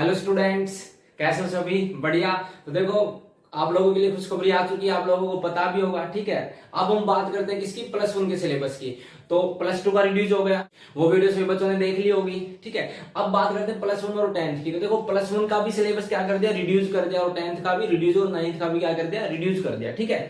Hello students, कैसे हो सभी? बढ़िया। तो देखो, आप लोगों के लिए खुशखबरी आ चुकी है, आप लोगों को पता भी होगा। ठीक है, अब हम बात करते हैं किसकी? प्लस वन के सिलेबस की। तो प्लस टू का रिड्यूस हो गया, वो वीडियो सभी बच्चों ने देख ली होगी। ठीक है, अब बात करते हैं प्लस वन और टेंथ की। तो देखो, प्लस वन का भी सिलेबस क्या कर दिया? रिड्यूस कर दिया, और टेंथ का भी रिड्यूस, और नाइन्थ का भी क्या कर दिया? रिड्यूस कर दिया। ठीक है,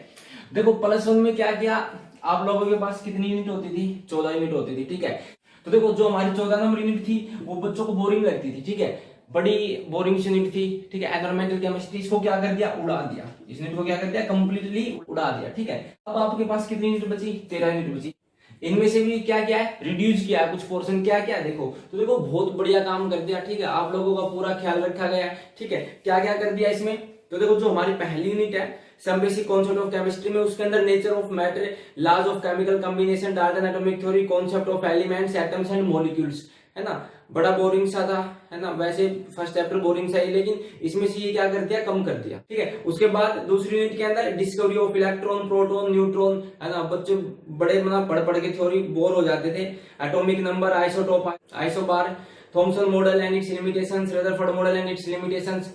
देखो प्लस वन में क्या किया, आप लोगों के पास कितनी यूनिट होती थी? 14 यूनिट होती थी। ठीक है, तो देखो जो हमारी 14 नंबर यूनिट थी वो बच्चों को बोरिंग लगती थी। ठीक है, बड़ी बोरिंग यूनिट थी। ठीक है, एनवायरमेंटल केमिस्ट्री, इसको क्या कर दिया? उड़ा दिया। इस यूनिट को क्या कर दिया? कंप्लीटली उड़ा दिया। ठीक है, अब आपके पास कितनी यूनिट बची? 13 यूनिट बची। इनमें से भी क्या किया है? रिड्यूस किया है कुछ पोर्शन। क्या क्या देखो, तो देखो बहुत बढ़िया काम कर दिया। ठीक है, आप लोगों का पूरा ख्याल रखा गया है। ठीक है, क्या क्या कर दिया इसमें? तो देखो, जो हमारी पहली यूनिट है some basic concept of chemistry में, उसके अंदर nature of matter, laws of chemical combination, Dalton atomic theory, concept of elements, atoms and molecules, है ना। बड़ा बोरिंग सा था, है ना। वैसे फर्स्ट चैप्टर बोरिंग सा ही, लेकिन इसमें से ये क्या कर दिया? कम कर दिया। ठीक है, उसके बाद दूसरी यूनिट के अंदर discovery of electron, proton, neutron, है ना। बच्चे बड़े पढ़ पढ़ के थ्योरी बोर हो जाते थे। Atomic number, isotope, isobar, Thompson model and it's limitations, Rutherford model and it's limitations,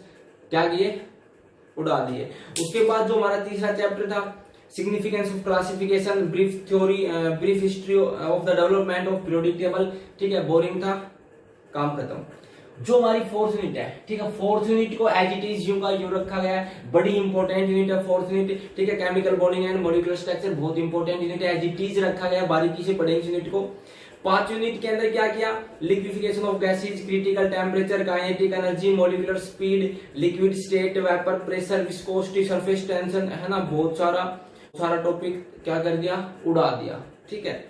क्या किए? उड़ा दिए। उसके बाद जो हमारा तीसरा चैप्टर था significance of classification, brief theory, brief history of the development of periodic table. ठीक है, बोरिंग था, काम खत्म। जो हमारी फोर्थ यूनिट है, ठीक है, फोर्थ यूनिट को एज इट इज यूं का यूं रखा गया है। बड़ी इंपॉर्टेंट यूनिट है फोर्थ यूनिट। ठीक है, chemical bonding and molecular structure, बहुत इंपॉर्टेंट यूनिट है, एज इट इज रखा गया है। बारीकी से पढ़ेंगे यूनिट को। 5 यूनिट के अंदर क्या किया? Liquefaction of gases, critical temperature, kinetic energy, molecular speed, liquid state, vapour pressure, viscosity, surface tension, है ना। बहुत सारा टॉपिक क्या कर दिया? उड़ा दिया। ठीक है,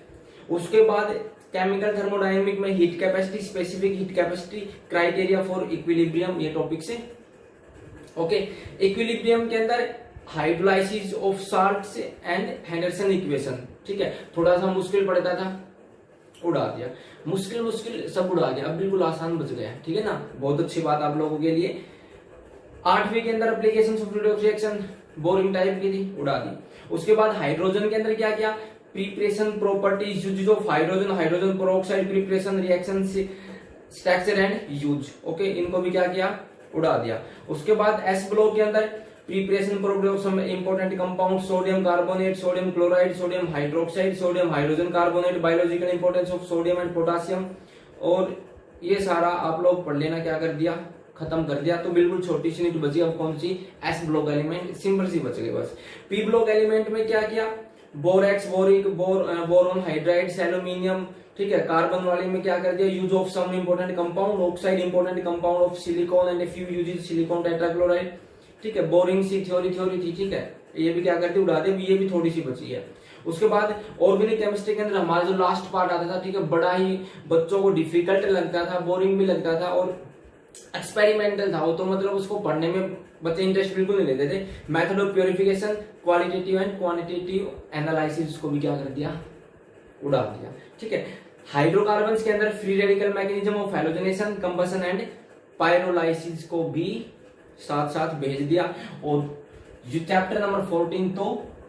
उसके बाद केमिकल थर्मोडायनेमिक में heat capacity, specific heat capacity, criteria for equilibrium, ये टॉपिक से। ओके, इक्विलिब्रियम के अंदर hydrolysis of salts and Henderson equation. ठीक है, थोड़ा सा मुश्किल पड़ता था, उड़ा दिया। मुश्किल सब उड़ा दिया, अब बिल्कुल आसान बच गया। ठीक है ना, बहुत अच्छी बात आप लोगों के लिए। 8वीं के अंदर application of redox reaction, boring type की थी, उड़ा दी। उसके बाद हाइड्रोजन के अंदर क्या किया? Preparation properties, use of hydrogen, hydrogen peroxide preparation, reaction structure and use. Okay, इनको भी क्या किया? उड़ा दिया। उसके बाद एस ब्लॉक के अंदर preparation progress of some important compound, sodium carbonate, sodium chloride, sodium hydroxide, sodium hydrogen carbonate, biological importance of sodium and potassium, और ये सारा आप लोग पढ़ लेना। क्या कर दिया? खत्म कर दिया। तो बिल्कुल छोटी सी यूनिट बची, अब कौन सी? एस ब्लॉक एलिमेंट, सिंपल सी बच गई बस। पी ब्लॉक एलिमेंट में क्या किया? Borax, boric, boron, hydrides, aluminium. ठीक है, कार्बन वाले में क्या कर दिया? Use of some important compound, oxide important compound of silicon and few uses silicon tetrachloride. ठीक है, बोरिंग सी थ्योरी थी। ठीक है, ये भी क्या करते? उड़ा दे, ये भी थोड़ी सी बची है। उसके बाद ऑर्गेनिक केमिस्ट्री के अंदर हमारा जो लास्ट पार्ट आता था, ठीक है, बड़ा ही बच्चों को डिफिकल्ट लगता था, बोरिंग भी लगता था, और एक्सपेरिमेंटल था वो। तो मतलब उसको पढ़ने में बच्चे इंटरेस्ट बिल्कुल नहीं लेते थे। Method of purification, qualitative and quantitative analysis को भी क्या कर दिया? उड़ा दिया। ठीक है, हाइड्रोकार्बन्स के अंदर free radical mechanism of halogenation, combustion and pyrolysis को भी साथ साथ भेज दिया। और चैप्टर नंबर 14 तो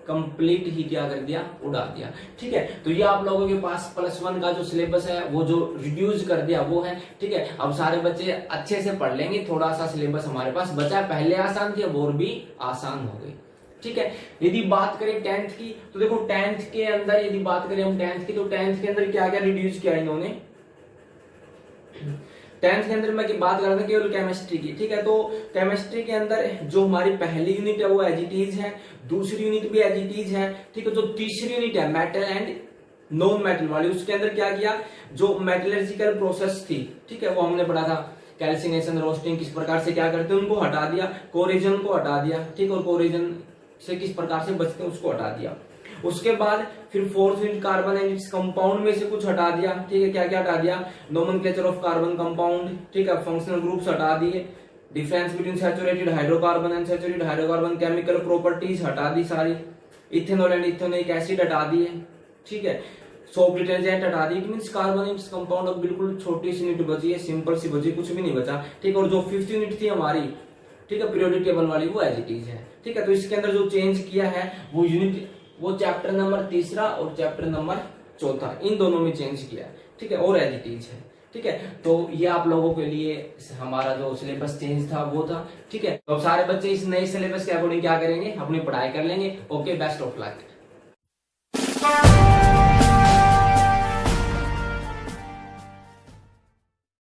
कंप्लीट ही क्या कर दिया? उड़ा दिया। ठीक है, तो ये आप लोगों के पास प्लस वन का जो सिलेबस है वो जो रिड्यूस कर दिया वो है। ठीक है, अब सारे बच्चे अच्छे से पढ़ लेंगे। थोड़ा सा सिलेबस हमारे पास बचा है, पहले आसान थी, अब और भी आसान हो गई। ठीक है, यदि बात करें 10th की, तो देखो 10th के अंदर यदि बात करें हम 10th की, तो 10th के अंदर क्या क्या रिड्यूस किया इन्होंने? 10th के अंदर मैं बात कर रहा था केवल केमिस्ट्री की। ठीक है, तो केमिस्ट्री के अंदर जो हमारी पहली यूनिट है वो एज इट इज है, दूसरी यूनिट भी एज इट इज है। ठीक है, जो तीसरी यूनिट है मेटल एंड नॉन मेटल वाली, उसके अंदर क्या किया? जो मेटलर्जिकल प्रोसेस थी, ठीक है, वो हमने पढ़ा था। कैल्सिनेशन, रोस्टिंग किस प्रकार से क्या करते हैं, उनको हटा दिया। कोरिजन को हटा दिया। ठीक, और कोरिजन से किस प्रकार से बचते हैं उसको हटा दिया। उसके बाद फिर fourth unit carbon and its compound में से कुछ हटा दिया। ठीक है, क्या क्या हटा दिया? नोमेनक्लेचर ऑफ कार्बन कंपाउंड, ठीक है, फंक्शनल ग्रुप्स हटा दिए, difference between saturated hydrocarbon and saturated hydrocarbon, chemical properties हटा दी सारी, इथेनॉल एंड इथेनोइक एसिड हटा दिए। ठीक है, सोप डिटर्जेंट हटा दी। मींस कार्बन इट्स कंपाउंड अब बिल्कुल छोटी सी यूनिट बची है, सिंपल सी बची, कुछ भी नहीं बचा। ठीक, और जो 5th यूनिट थी हमारी, ठीक है, पीरियोडिक टेबल वाली, वो एज इट इज है। ठीक है, तो इसके अंदर जो चेंज किया है वो यूनिट, वो चैप्टर नंबर 3 और चैप्टर नंबर 4, इन दोनों में चेंज किया है। ठीक है, और एज इट इज है। ठीक है। तो ये आप लोगों के लिए हमारा जो सिलेबस चेंज था वो था, ठीक है। तो अब सारे बच्चे इस नए सिलेबस के अकॉर्डिंग क्या करेंगे, अपनी पढ़ाई कर लेंगे। Okay, best of luck.